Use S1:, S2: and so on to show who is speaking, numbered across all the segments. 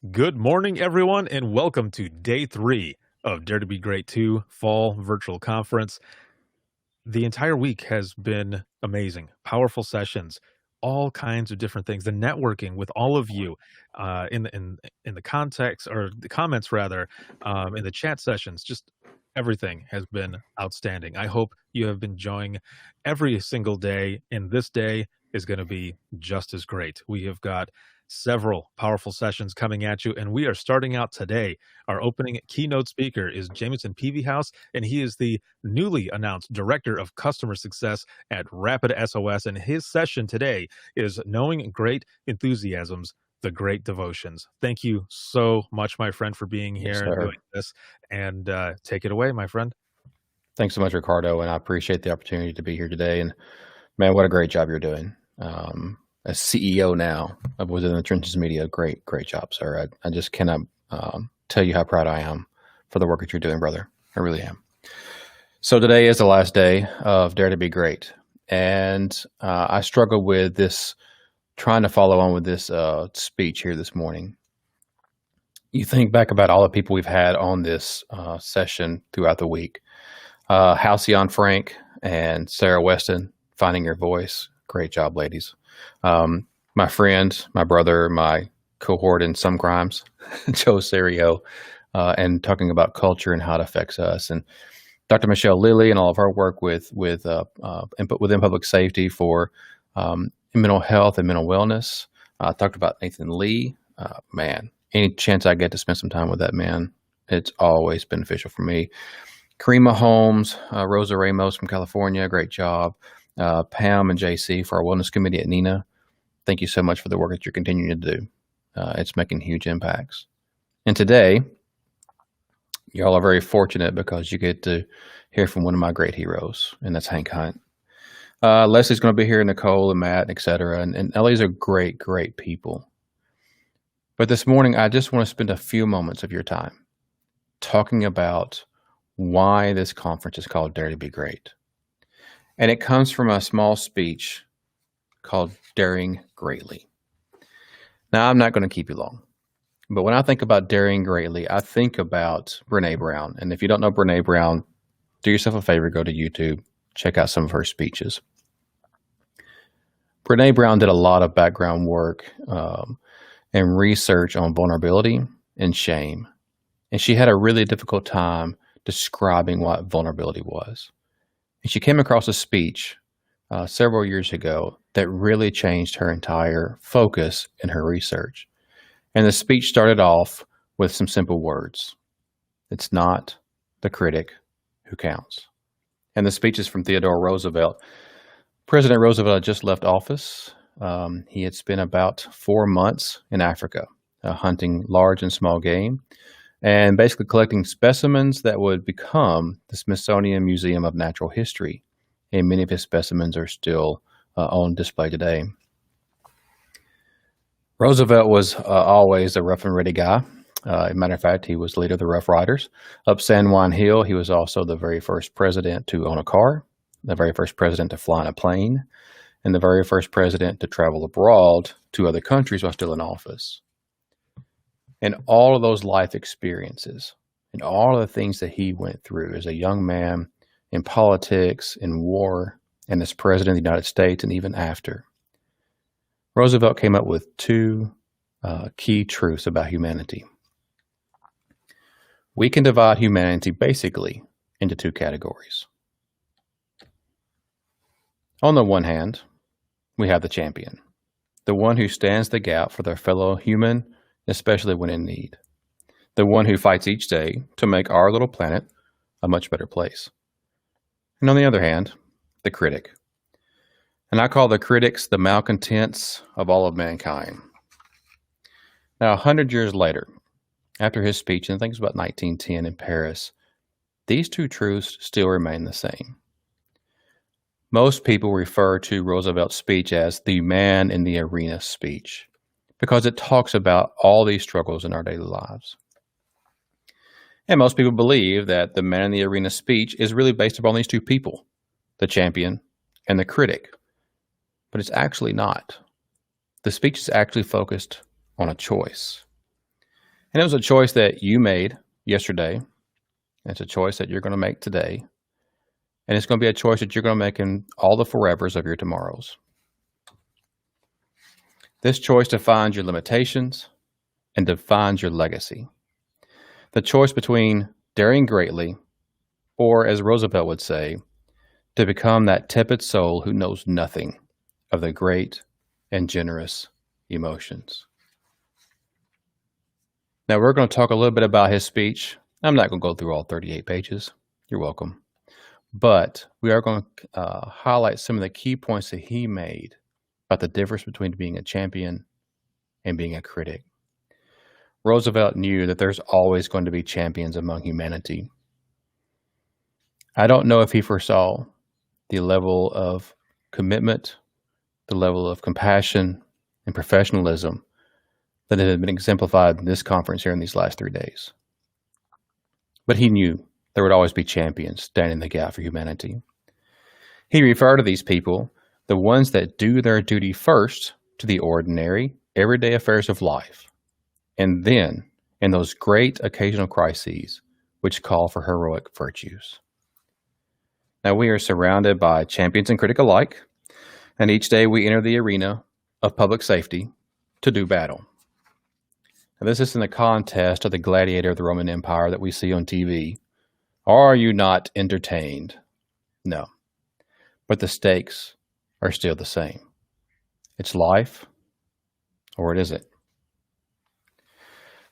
S1: Good morning, everyone, and welcome to day 3 of Dare to Be Great 2 Fall Virtual Conference. The entire week has been amazing, powerful sessions, all kinds of different things. The networking with all of you in the context or the comments rather, in the chat sessions, just everything has been outstanding. I hope you have been enjoying every single day, and this day is going to be just as great. We have got several powerful sessions coming at you, and we are starting out today. Our opening keynote speaker is Jameson Peavyhouse, and he is the newly announced Director of Customer Success at Rapid SOS. And his session today is Knowing Great Enthusiasms, the Great Devotions. Thank you so much, my friend, for being
S2: Yes,
S1: here and
S2: sir.
S1: doing this. And take it away, my friend.
S2: Thanks so much, Ricardo, and I appreciate the opportunity to be here today. And man, what a great job you're doing. As CEO now of Within the Trenches Media, great job, sir. I just cannot tell you how proud I am for the work that you're doing, brother. I really am. So today is the last day of Dare to Be Great, and I struggled with this, trying to follow on with this speech here this morning. You think back about all the people we've had on this session throughout the week. Halcyon Frank and Sarah Weston, Finding Your Voice. Great job, ladies. My friend, my brother, my cohort in Some Crimes, Joe Serio, and talking about culture and how it affects us. And Dr. Michelle Lilly and all of our work with input within public safety for mental health and mental wellness. Talked about Nathan Lee. Man, any chance I get to spend some time with that man, it's always beneficial for me. Karima Holmes, Rosa Ramos from California, great job. Pam and JC for our wellness committee at NINA. Thank you so much for the work that you're continuing to do. It's making huge impacts. And today, y'all are very fortunate because you get to hear from one of my great heroes, and that's Hank Hunt. Leslie's going to be here, Nicole and Matt, et cetera. And these are great people. But this morning, I just want to spend a few moments of your time talking about why this conference is called Dare to Be Great. And it comes from a small speech called Daring Greatly. Now, I'm not going to keep you long, but when I think about daring greatly, I think about Brene Brown. And if you don't know Brene Brown, do yourself a favor, go to YouTube, check out some of her speeches. Brene Brown did a lot of background work and research on vulnerability and shame. And she had a really difficult time describing what vulnerability was. And she came across a speech several years ago that really changed her entire focus in her research. And the speech started off with some simple words. It's not the critic who counts. And the speech is from Theodore Roosevelt. President Roosevelt had just left office. He had spent about 4 months in Africa hunting large and small game, and basically collecting specimens that would become the Smithsonian Museum of Natural History. And many of his specimens are still on display today. Roosevelt was always a rough and ready guy. As a matter of fact, he was leader of the Rough Riders. Up San Juan Hill, he was also the very first president to own a car, the very first president to fly in a plane, and the very first president to travel abroad to other countries while still in office. And all of those life experiences and all of the things that he went through as a young man in politics, in war, and as president of the United States, and even after, Roosevelt came up with 2 key truths about humanity. We can divide humanity basically into 2 categories. On the one hand, we have the champion, the one who stands the gap for their fellow human, especially when in need, the one who fights each day to make our little planet a much better place. And on the other hand, the critic. And I call the critics the malcontents of all of mankind. Now, 100 years later, after his speech, and I think it's about 1910 in Paris, these 2 truths still remain the same. Most people refer to Roosevelt's speech as the man in the arena speech, because it talks about all these struggles in our daily lives. And most people believe that the man in the arena speech is really based upon these 2 people, the champion and the critic. But it's actually not. The speech is actually focused on a choice. And it was a choice that you made yesterday. It's a choice that you're going to make today. And it's going to be a choice that you're going to make in all the forevers of your tomorrows. This choice defines your limitations and defines your legacy. The choice between daring greatly, or as Roosevelt would say, to become that tepid soul who knows nothing of the great and generous emotions. Now, we're going to talk a little bit about his speech. I'm not going to go through all 38 pages. You're welcome. But we are going to highlight some of the key points that he made about the difference between being a champion and being a critic. Roosevelt knew that there's always going to be champions among humanity. I don't know if he foresaw the level of commitment, the level of compassion and professionalism that had been exemplified in this conference here in these last 3 days. But he knew there would always be champions standing in the gap for humanity. He referred to these people, the ones that do their duty first, to the ordinary, everyday affairs of life, and then in those great occasional crises which call for heroic virtues. Now, we are surrounded by champions and critics alike, and each day we enter the arena of public safety to do battle. Now, this isn't a contest of the gladiator of the Roman Empire that we see on TV. Are you not entertained? No. But the stakes are still the same. It's life, or it isn't.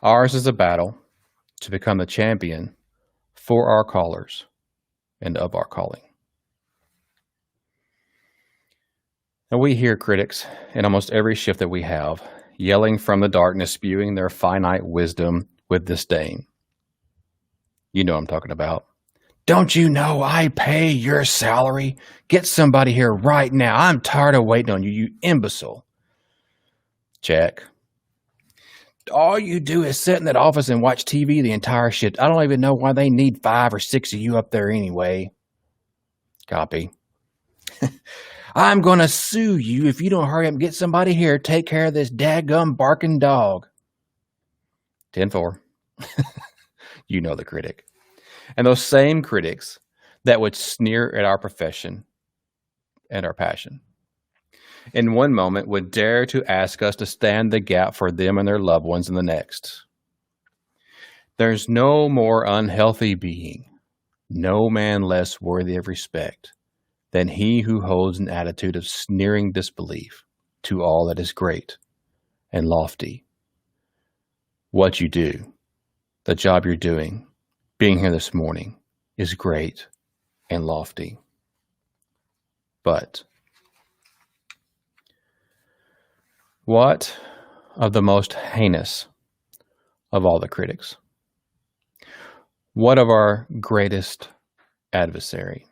S2: Ours is a battle to become the champion for our callers and of our calling. And we hear critics in almost every shift that we have, yelling from the darkness, spewing their finite wisdom with disdain. You know what I'm talking about. Don't you know I pay your salary? Get somebody here right now. I'm tired of waiting on you, you imbecile. Check. All you do is sit in that office and watch TV the entire shift. I don't even know why they need 5 or 6 of you up there anyway. Copy. I'm going to sue you if you don't hurry up and get somebody here to take care of this daggum barking dog. 10-4. You know the critic. And those same critics that would sneer at our profession and our passion, in one moment would dare to ask us to stand the gap for them and their loved ones in the next. There's no more unhealthy being, no man less worthy of respect than he who holds an attitude of sneering disbelief to all that is great and lofty. What you do, the job you're doing, being here this morning is great and lofty. But what of the most heinous of all the critics? What of our greatest adversary?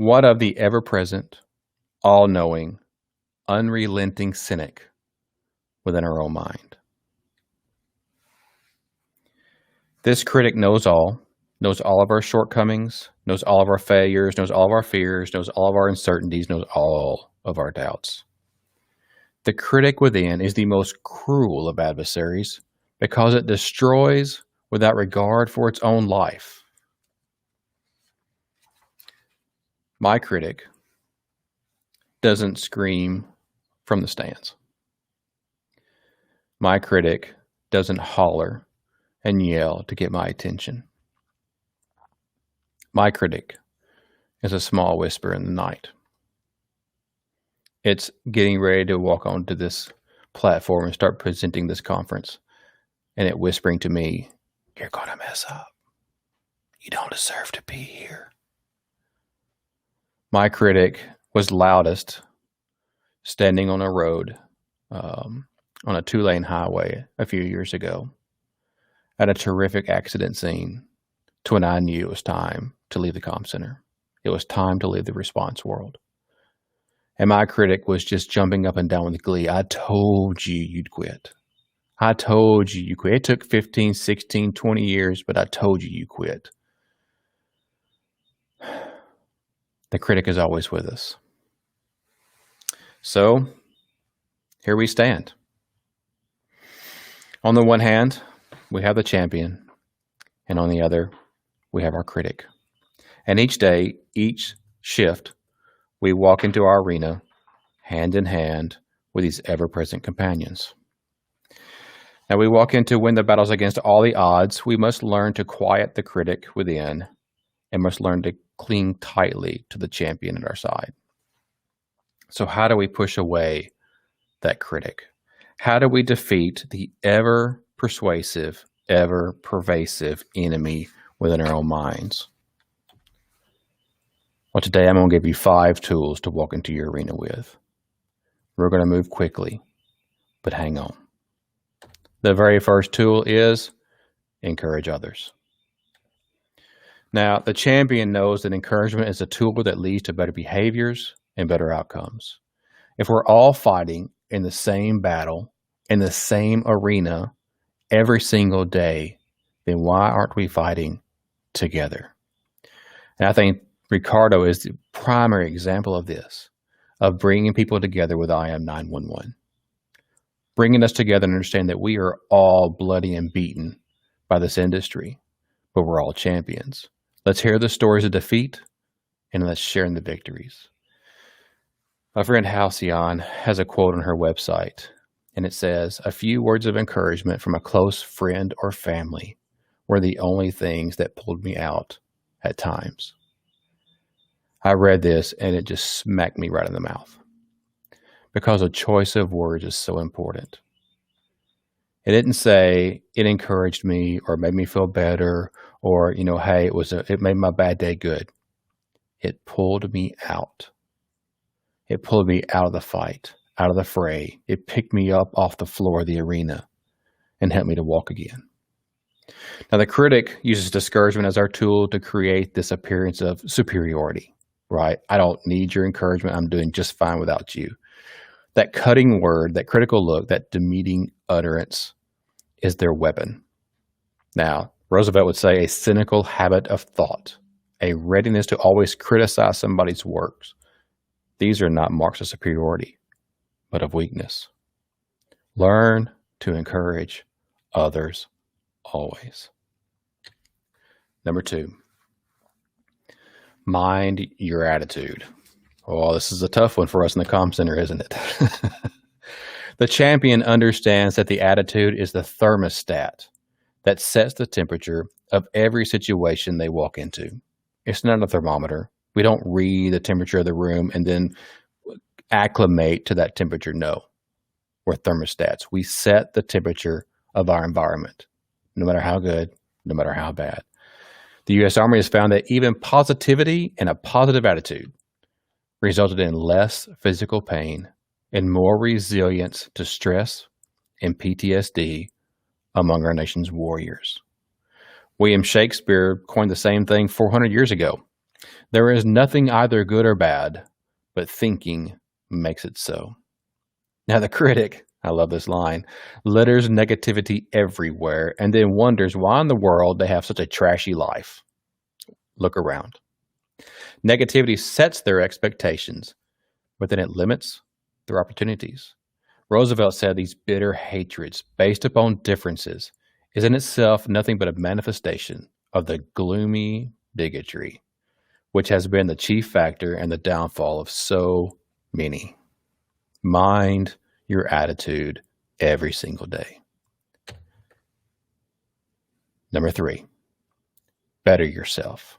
S2: What of the ever-present, all-knowing, unrelenting cynic within our own mind? This critic knows all of our shortcomings, knows all of our failures, knows all of our fears, knows all of our uncertainties, knows all of our doubts. The critic within is the most cruel of adversaries because it destroys without regard for its own life. My critic doesn't scream from the stands. My critic doesn't holler and yell to get my attention. My critic is a small whisper in the night. It's getting ready to walk onto this platform and start presenting this conference, and it whispering to me, "You're going to mess up. You don't deserve to be here." My critic was loudest standing on a road, on a 2-lane highway a few years ago at a terrific accident scene to when I knew it was time to leave the comm center. It was time to leave the response world. And my critic was just jumping up and down with glee. I told you you'd quit. I told you you quit. It took 15, 16, 20 years, but I told you you quit. The critic is always with us. So here we stand. On the one hand, we have the champion, and on the other, we have our critic. And each day, each shift, we walk into our arena hand in hand with these ever-present companions. Now we walk in to win the battles against all the odds. We must learn to quiet the critic within and must learn to cling tightly to the champion at our side. So how do we push away that critic? How do we defeat the ever-persuasive, ever-pervasive enemy within our own minds? Well, today I'm going to give you 5 tools to walk into your arena with. We're going to move quickly, but hang on. The very first tool is encourage others. Now, the champion knows that encouragement is a tool that leads to better behaviors and better outcomes. If we're all fighting in the same battle, in the same arena, every single day, then why aren't we fighting together? And I think Ricardo is the primary example of this, of bringing people together with I Am 911. Bringing us together and understand that we are all bloody and beaten by this industry, but we're all champions. Let's hear the stories of defeat, and let's share in the victories. My friend Halcyon has a quote on her website, and it says, "A few words of encouragement from a close friend or family were the only things that pulled me out at times." I read this, and it just smacked me right in the mouth, because a choice of words is so important. It didn't say it encouraged me or made me feel better or, hey, it made my bad day good. It pulled me out. It pulled me out of the fight, out of the fray. It picked me up off the floor of the arena and helped me to walk again. Now, the critic uses discouragement as our tool to create this appearance of superiority, right? I don't need your encouragement. I'm doing just fine without you. That cutting word, that critical look, that demeaning utterance is their weapon. Now, Roosevelt would say a cynical habit of thought, a readiness to always criticize somebody's works. These are not marks of superiority, but of weakness. Learn to encourage others always. Number 2, mind your attitude. Oh, this is a tough one for us in the comm center, isn't it? The champion understands that the attitude is the thermostat that sets the temperature of every situation they walk into. It's not a thermometer. We don't read the temperature of the room and then acclimate to that temperature. No, we're thermostats. We set the temperature of our environment, no matter how good, no matter how bad. The U.S. Army has found that even positivity and a positive attitude resulted in less physical pain and more resilience to stress and PTSD among our nation's warriors. William Shakespeare coined the same thing 400 years ago. There is nothing either good or bad, but thinking makes it so. Now the critic, I love this line, litters negativity everywhere and then wonders why in the world they have such a trashy life. Look around. Negativity sets their expectations, but then it limits their opportunities. Roosevelt said these bitter hatreds based upon differences is in itself nothing but a manifestation of the gloomy bigotry, which has been the chief factor in the downfall of so many. Mind your attitude every single day. Number 3, better yourself.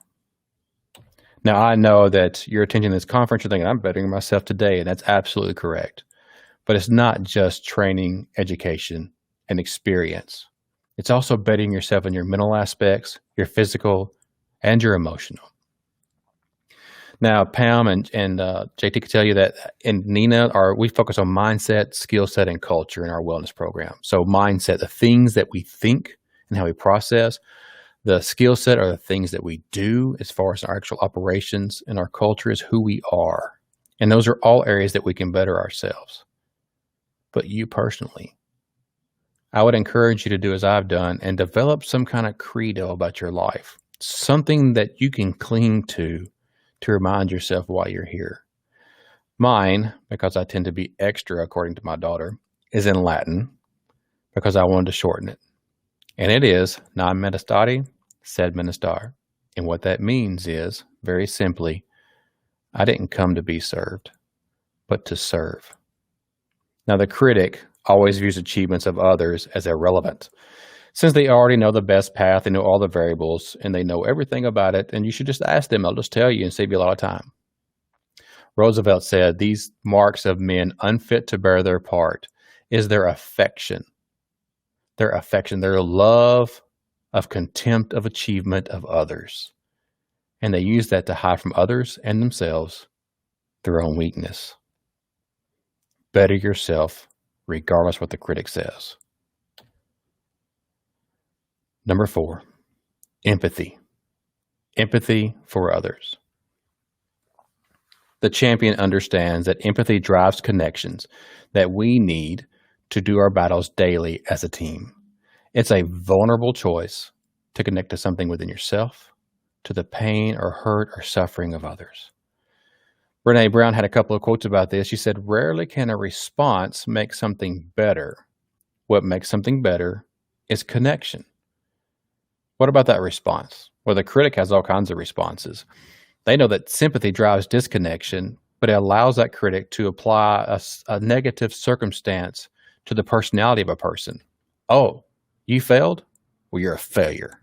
S2: Now, I know that you're attending this conference, you're thinking, I'm bettering myself today, and that's absolutely correct. But it's not just training, education, and experience. It's also bettering yourself in your mental aspects, your physical, and your emotional. Now, Pam and JT could tell you that in Nina, we focus on mindset, skill set, and culture in our wellness program. So mindset, the things that we think and how we process. The skill set are the things that we do as far as our actual operations, and our culture is who we are. And those are all areas that we can better ourselves. But you personally, I would encourage you to do as I've done and develop some kind of credo about your life, something that you can cling to remind yourself why you're here. Mine, because I tend to be extra according to my daughter, is in Latin because I wanted to shorten it. And it is non manifestati, sed ministar. And what that means is, very simply, I didn't come to be served, but to serve. Now, the critic always views achievements of others as irrelevant. Since they already know the best path, they know all the variables, and they know everything about it, and you should just ask them. They'll just tell you and save you a lot of time. Roosevelt said, these marks of men unfit to bear their part is their affection, their love of contempt of achievement of others. And they use that to hide from others and themselves their own weakness. Better yourself, regardless what the critic says. Number 4, empathy. Empathy for others. The champion understands that empathy drives connections that we need to do our battles daily as a team. It's a vulnerable choice to connect to something within yourself, to the pain or hurt or suffering of others. Brene Brown had a couple of quotes about this. She said, rarely can a response make something better. What makes something better is connection. What about that response? Well, the critic has all kinds of responses. They know that sympathy drives disconnection, but it allows that critic to apply a negative circumstance to the personality of a person. Oh, you failed? Well, you're a failure.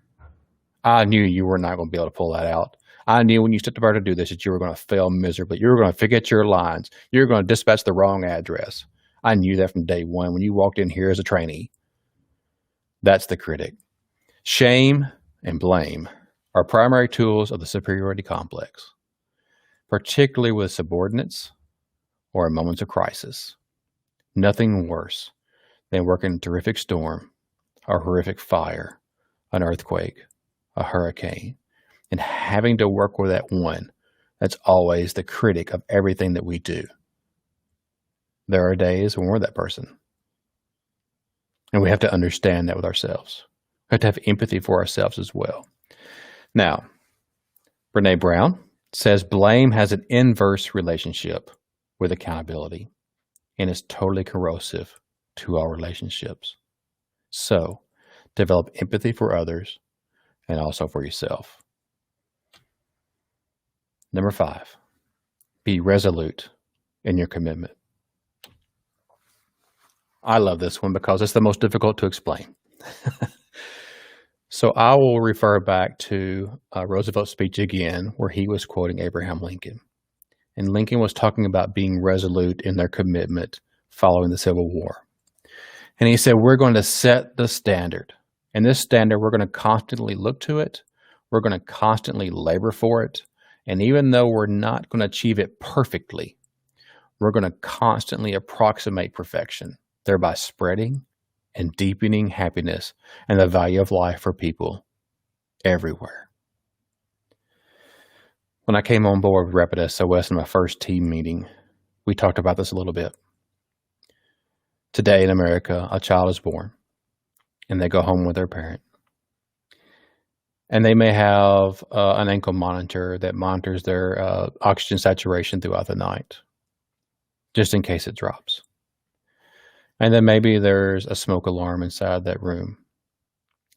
S2: I knew you were not going to be able to pull that out. I knew when you stepped about to do this that you were going to fail miserably. You were going to forget your lines. You were going to dispatch the wrong address. I knew that from day one when you walked in here as a trainee. That's the critic. Shame and blame are primary tools of the superiority complex, particularly with subordinates or in moments of crisis. Nothing worse than working in a terrific storm, a horrific fire, an earthquake, a hurricane, and having to work with that one that's always the critic of everything that we do. There are days when we're that person. And we have to understand that with ourselves. We have to have empathy for ourselves as well. Now, Brene Brown says blame has an inverse relationship with accountability and is totally corrosive to our relationships. So, develop empathy for others and also for yourself. Number 5, be resolute in your commitment. I love this one because it's the most difficult to explain. So I will refer back to Roosevelt's speech again, where he was quoting Abraham Lincoln. And Lincoln was talking about being resolute in their commitment following the Civil War. And he said, we're going to set the standard. And this standard, we're going to constantly look to it. We're going to constantly labor for it. And even though we're not going to achieve it perfectly, we're going to constantly approximate perfection, thereby spreading and deepening happiness and the value of life for people everywhere. When I came on board with Rapid SOS in my first team meeting, we talked about this a little bit. Today in America, a child is born and they go home with their parent. And they may have an ankle monitor that monitors their oxygen saturation throughout the night, just in case it drops. And then maybe there's a smoke alarm inside that room.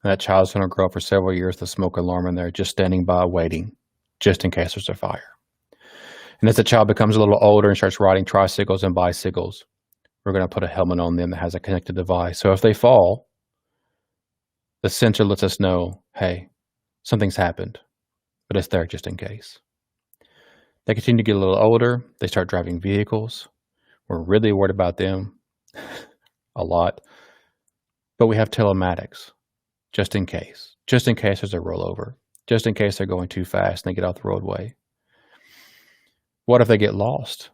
S2: And that child's going to grow up for several years with a smoke alarm in there, just standing by waiting, just in case there's a fire. And as the child becomes a little older and starts riding tricycles and bicycles, we're going to put a helmet on them that has a connected device. So if they fall, the sensor lets us know, hey, something's happened, but it's there just in case. They continue to get a little older. They start driving vehicles. We're really worried about them a lot. But we have telematics just in case there's a rollover, just in case they're going too fast and they get off the roadway. What if they get lost?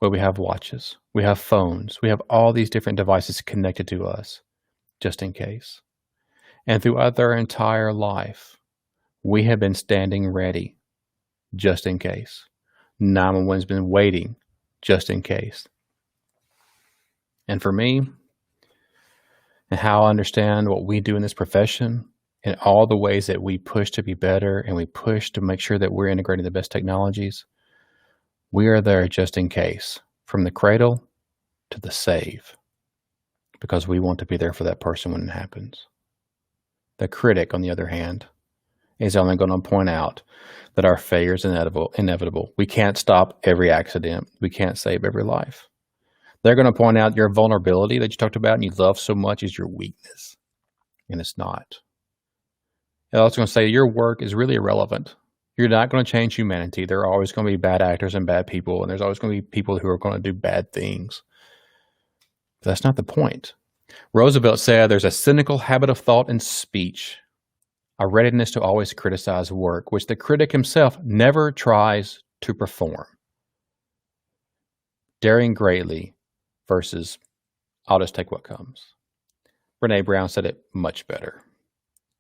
S2: Well, we have watches, we have phones, we have all these different devices connected to us just in case. And throughout their entire life, we have been standing ready just in case. 911's been waiting just in case. And for me, and how I understand what we do in this profession, and all the ways that we push to be better and we push to make sure that we're integrating the best technologies, we are there just in case, from the cradle to the save, because we want to be there for that person when it happens. The critic, on the other hand, is only going to point out that our failure is inevitable. We can't stop every accident. We can't save every life. They're going to point out your vulnerability that you talked about and you love so much is your weakness, and it's not. They're also going to say your work is really irrelevant. You're not going to change humanity. There are always going to be bad actors and bad people, and there's always going to be people who are going to do bad things. But that's not the point. Roosevelt said there's a cynical habit of thought and speech, a readiness to always criticize work, which the critic himself never tries to perform. Daring greatly versus I'll just take what comes. Brene Brown said it much better.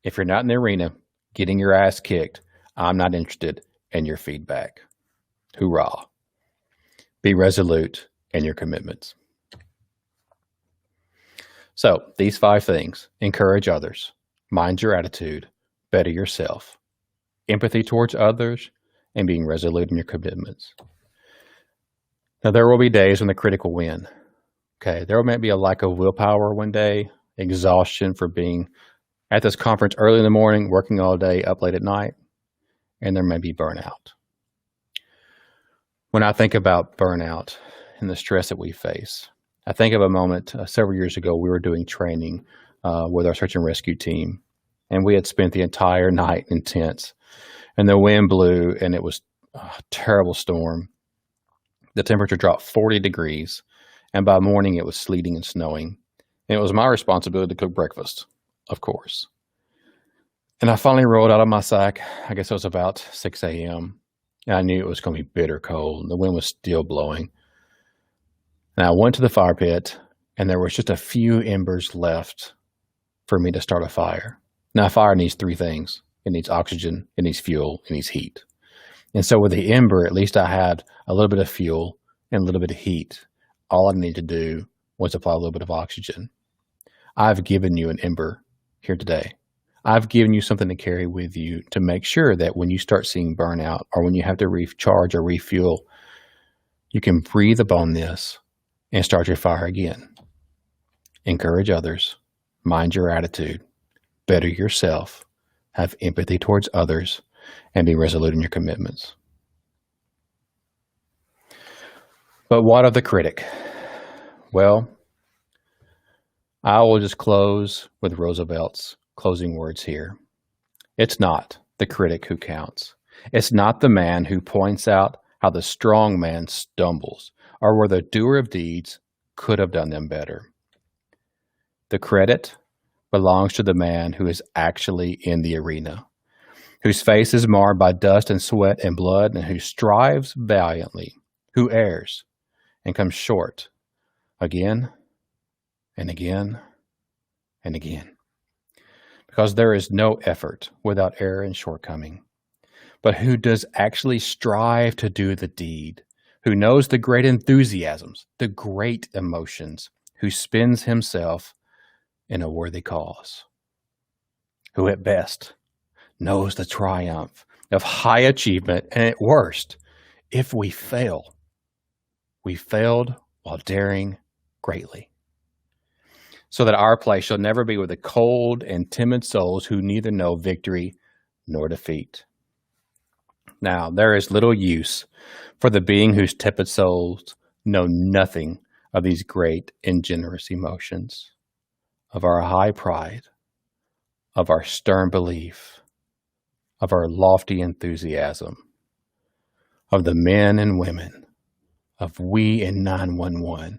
S2: If you're not in the arena getting your ass kicked, I'm not interested in your feedback. Hoorah. Be resolute in your commitments. So these 5 things: encourage others, mind your attitude, better yourself, empathy towards others, and being resolute in your commitments. Now, there will be days when the critic will win. Okay, there may be a lack of willpower one day, exhaustion for being at this conference early in the morning, working all day, up late at night, and there may be burnout. When I think about burnout and the stress that we face, I think of a moment several years ago. We were doing training with our search and rescue team, and we had spent the entire night in tents, and the wind blew, and it was a terrible storm. The temperature dropped 40 degrees, and by morning it was sleeting and snowing. And it was my responsibility to cook breakfast, of course. And I finally rolled out of my sack. I guess it was about 6 a.m. And I knew it was going to be bitter cold. The wind was still blowing. And I went to the fire pit, and there was just a few embers left for me to start a fire. Now, a fire needs 3 things. It needs oxygen, it needs fuel, it needs heat. And so with the ember, at least I had a little bit of fuel and a little bit of heat. All I needed to do was apply a little bit of oxygen. I've given you an ember here today. I've given you something to carry with you to make sure that when you start seeing burnout or when you have to recharge or refuel, you can breathe upon this and start your fire again. Encourage others, mind your attitude, better yourself, have empathy towards others, and be resolute in your commitments. But what of the critic? Well, I will just close with Roosevelt's closing words here. It's not the critic who counts. It's not the man who points out how the strong man stumbles or where the doer of deeds could have done them better. The credit belongs to the man who is actually in the arena, whose face is marred by dust and sweat and blood, and who strives valiantly, who errs and comes short again and again and again. Because there is no effort without error and shortcoming, but who does actually strive to do the deed, who knows the great enthusiasms, the great emotions, who spends himself in a worthy cause, who at best knows the triumph of high achievement, and at worst, if we fail, we failed while daring greatly, so that our place shall never be with the cold and timid souls who neither know victory nor defeat. Now, there is little use for the being whose tepid souls know nothing of these great and generous emotions, of our high pride, of our stern belief, of our lofty enthusiasm, of the men and women, of we in 911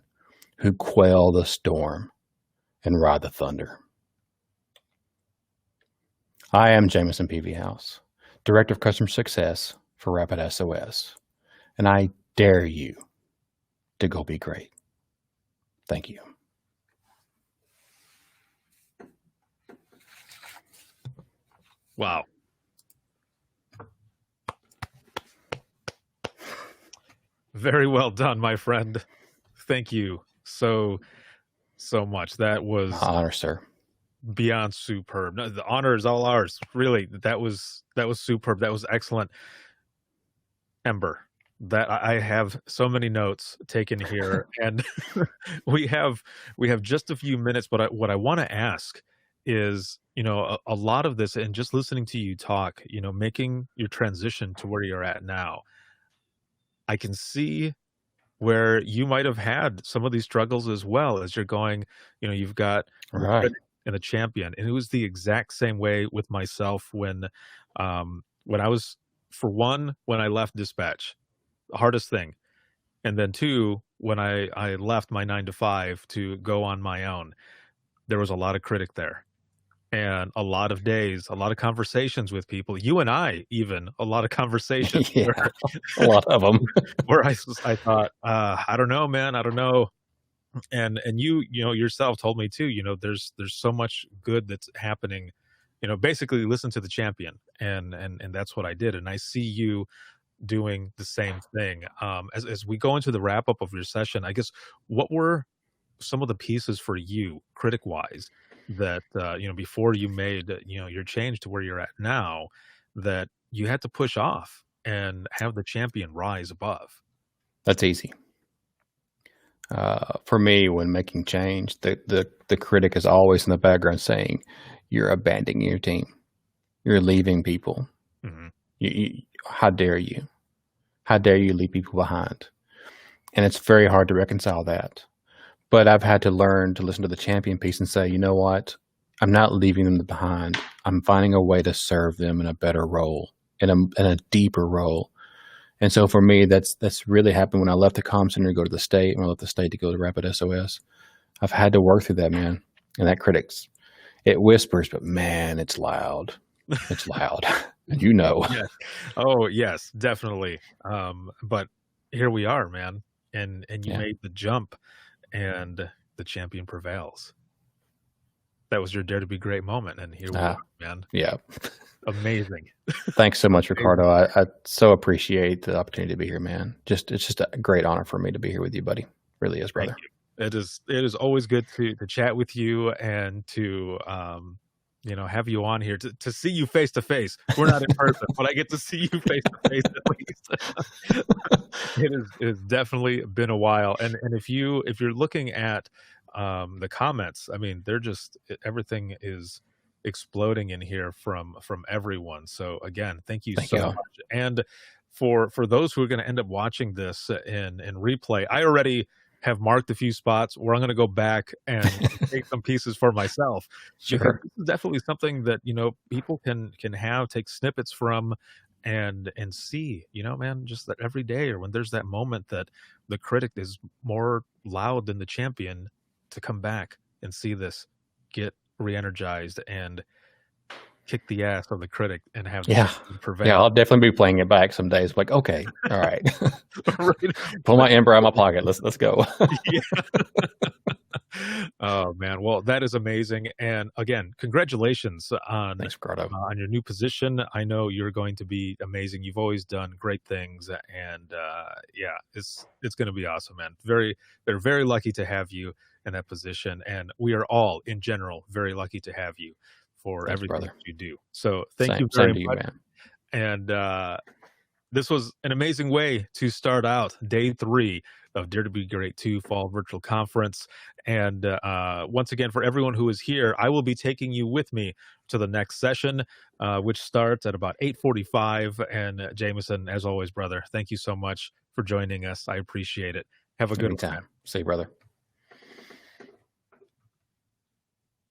S2: who quell the storm and ride the thunder. I am Jameson Peavy House, Director of Customer Success for Rapid SOS, and I dare you to go be great. Thank you.
S1: Wow. Very well done, my friend. Thank you so much. That was
S2: Honor, sir.
S1: beyond superb. No, the honor is all ours. Really, that was superb. That was excellent. Ember, that I have so many notes taken here, and we have just a few minutes. But what I want to ask is, a lot of this and just listening to you talk, making your transition to where you're at now, I can see where you might have had some of these struggles as well as you're going, you've got the
S2: Right.
S1: critic and the champion. And it was the exact same way with myself when I was, for one, when I left dispatch, the hardest thing. And then two, when I left my 9 to 5 to go on my own, there was a lot of critic there. And a lot of days, a lot of conversations with people, you and I even, a lot of conversations
S2: Yeah, a lot of them.
S1: where I thought, "I don't know, man, I don't know." And you yourself told me too, there's so much good that's happening, basically listen to the champion, and that's what I did, and I see you doing the same thing. As we go into the wrap up of your session, I guess, what were some of the pieces for you, critic wise, that before you made your change to where you're at now, that you had to push off and have the champion rise above?
S2: That's easy. For me, when making change, the critic is always in the background saying, "You're abandoning your team. You're leaving people.
S1: Hmm.
S2: How dare you? How dare you leave people behind?" And it's very hard to reconcile that. But I've had to learn to listen to the champion piece and say, you know what? I'm not leaving them behind. I'm finding a way to serve them in a better role, in a deeper role. And so for me, that's really happened when I left the comm center to go to the state, when I left the state to go to Rapid SOS. I've had to work through that, man. And that critics, it whispers, but man, it's loud. It's loud. And you know.
S1: Yes. Oh, yes, definitely. But here we are, man, and you
S2: Yeah.
S1: made the jump, and the champion prevails. That was your dare to be great moment, and here we are, man.
S2: Yeah.
S1: Amazing.
S2: Thanks so much,
S1: Amazing.
S2: Ricardo. I so appreciate the opportunity to be here, man. It's just a great honor for me to be here with you, buddy. Really is,
S1: Thank
S2: brother.
S1: you. It is always good to chat with you and to have you on here to see you face to face. We're not in person, but I get to see you face to face at least. It has definitely been a while. And if you're looking at the comments, I mean, everything is exploding in here from everyone. So again, thank you
S2: Thank
S1: so
S2: you.
S1: much. And for those who are going to end up watching this in replay, I already have marked a few spots where I'm going to go back and take some pieces for myself, because
S2: Sure.
S1: this is definitely something that people can take snippets from and see, man, just that every day, or when there's that moment that the critic is more loud than the champion, to come back and see this, get re-energized, and kick the ass of the critic and have the
S2: Yeah.
S1: champion
S2: Yeah,
S1: prevail.
S2: I'll definitely be playing it back some days. Like, okay, all right.
S1: Right.
S2: Pull my Ember out of my pocket. Let's go.
S1: Yeah. Oh man, well, that is amazing, and again, congratulations
S2: Thanks, Ricardo.
S1: on your new position. I know you're going to be amazing. You've always done great things, and yeah, it's going to be awesome, man. They're very lucky to have you in that position, and we are all, in general, very lucky to have you for
S2: Thanks,
S1: everything
S2: brother.
S1: that you do. So thank you
S2: Same
S1: very
S2: to you,
S1: much,
S2: man.
S1: and this was an amazing way to start out day 3 of Dare to Be Great 2 Fall Virtual Conference. And once again, for everyone who is here, I will be taking you with me to the next session, which starts at about 8:45. And Jameson, as always, brother, thank you so much for joining us. I appreciate it. Have a good one, man.
S2: Anytime. See you, brother.